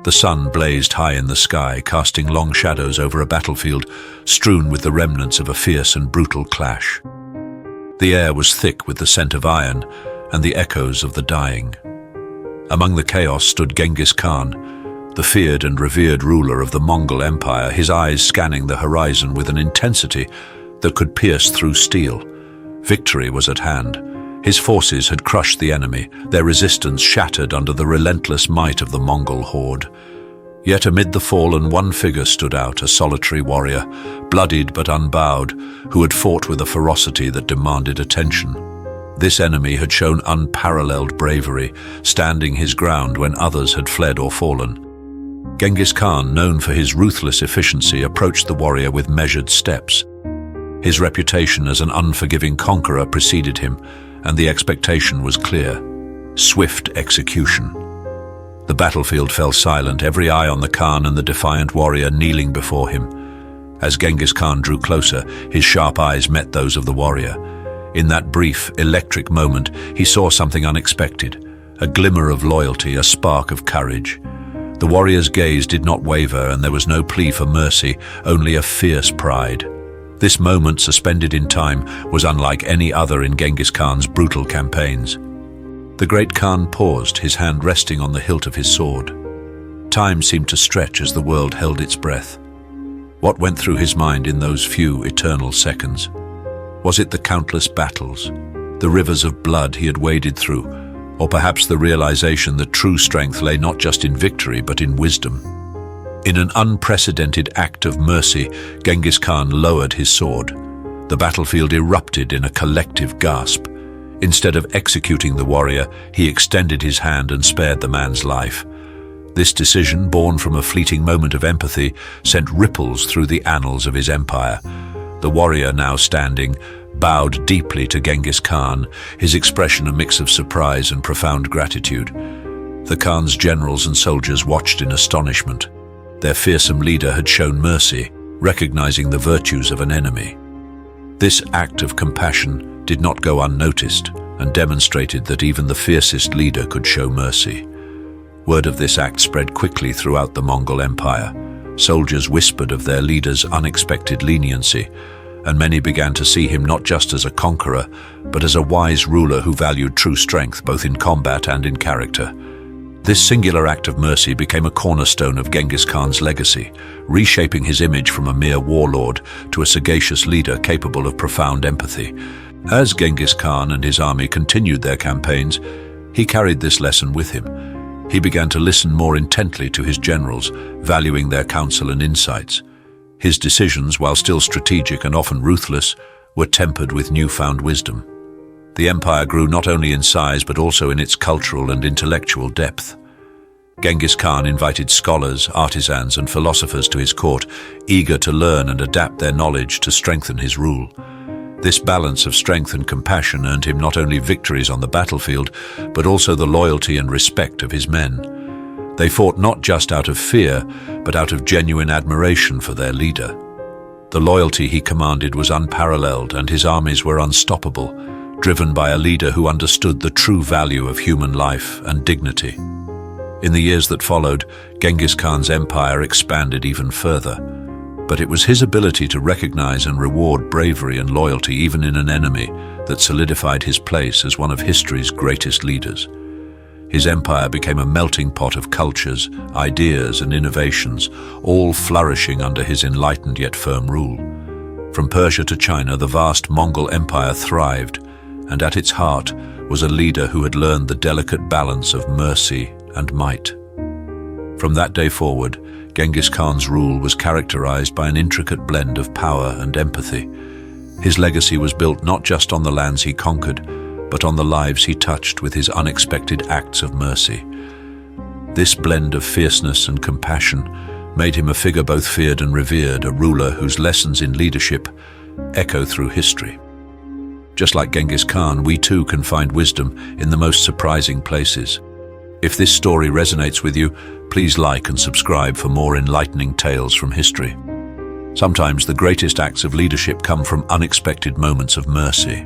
The sun blazed high in the sky, casting long shadows over a battlefield strewn with the remnants of a fierce and brutal clash. The air was thick with the scent of iron and the echoes of the dying. Among the chaos stood Genghis Khan, the feared and revered ruler of the Mongol Empire, his eyes scanning the horizon with an intensity that could pierce through steel. Victory was at hand. His forces had crushed the enemy, their resistance shattered under the relentless might of the Mongol horde. Yet amid the fallen, one figure stood out, a solitary warrior, bloodied but unbowed, who had fought with a ferocity that demanded attention. This enemy had shown unparalleled bravery, standing his ground when others had fled or fallen. Genghis Khan, known for his ruthless efficiency, approached the warrior with measured steps. His reputation as an unforgiving conqueror preceded him, and the expectation was clear: swift execution. The battlefield fell silent, every eye on the Khan and the defiant warrior kneeling before him. As Genghis Khan drew closer, his sharp eyes met those of the warrior. In that brief, electric moment, he saw something unexpected, a glimmer of loyalty, a spark of courage. The warrior's gaze did not waver, and there was no plea for mercy, only a fierce pride. This moment, suspended in time, was unlike any other in Genghis Khan's brutal campaigns. The great Khan paused, his hand resting on the hilt of his sword. Time seemed to stretch as the world held its breath. What went through his mind in those few eternal seconds? Was it the countless battles, the rivers of blood he had waded through, or perhaps the realization that true strength lay not just in victory but in wisdom? In an unprecedented act of mercy, Genghis Khan lowered his sword. The battlefield erupted in a collective gasp. Instead of executing the warrior, he extended his hand and spared the man's life. This decision, born from a fleeting moment of empathy, sent ripples through the annals of his empire. The warrior, now standing, bowed deeply to Genghis Khan, his expression a mix of surprise and profound gratitude. The Khan's generals and soldiers watched in astonishment. Their fearsome leader had shown mercy, recognizing the virtues of an enemy. This act of compassion did not go unnoticed and demonstrated that even the fiercest leader could show mercy. Word of this act spread quickly throughout the Mongol Empire. Soldiers whispered of their leader's unexpected leniency, and many began to see him not just as a conqueror, but as a wise ruler who valued true strength both in combat and in character. This singular act of mercy became a cornerstone of Genghis Khan's legacy, reshaping his image from a mere warlord to a sagacious leader capable of profound empathy. As Genghis Khan and his army continued their campaigns, he carried this lesson with him. He began to listen more intently to his generals, valuing their counsel and insights. His decisions, while still strategic and often ruthless, were tempered with newfound wisdom. The empire grew not only in size but also in its cultural and intellectual depth. Genghis Khan invited scholars, artisans, and philosophers to his court, eager to learn and adapt their knowledge to strengthen his rule. This balance of strength and compassion earned him not only victories on the battlefield, but also the loyalty and respect of his men. They fought not just out of fear, but out of genuine admiration for their leader. The loyalty he commanded was unparalleled, and his armies were unstoppable, driven by a leader who understood the true value of human life and dignity. In the years that followed, Genghis Khan's empire expanded even further. But it was his ability to recognize and reward bravery and loyalty even in an enemy that solidified his place as one of history's greatest leaders. His empire became a melting pot of cultures, ideas, and innovations, all flourishing under his enlightened yet firm rule. From Persia to China, the vast Mongol Empire thrived, and at its heart was a leader who had learned the delicate balance of mercy and might. From that day forward, Genghis Khan's rule was characterized by an intricate blend of power and empathy. His legacy was built not just on the lands he conquered, but on the lives he touched with his unexpected acts of mercy. This blend of fierceness and compassion made him a figure both feared and revered, a ruler whose lessons in leadership echo through history. Just like Genghis Khan, we too can find wisdom in the most surprising places. If this story resonates with you, please like and subscribe for more enlightening tales from history. Sometimes the greatest acts of leadership come from unexpected moments of mercy.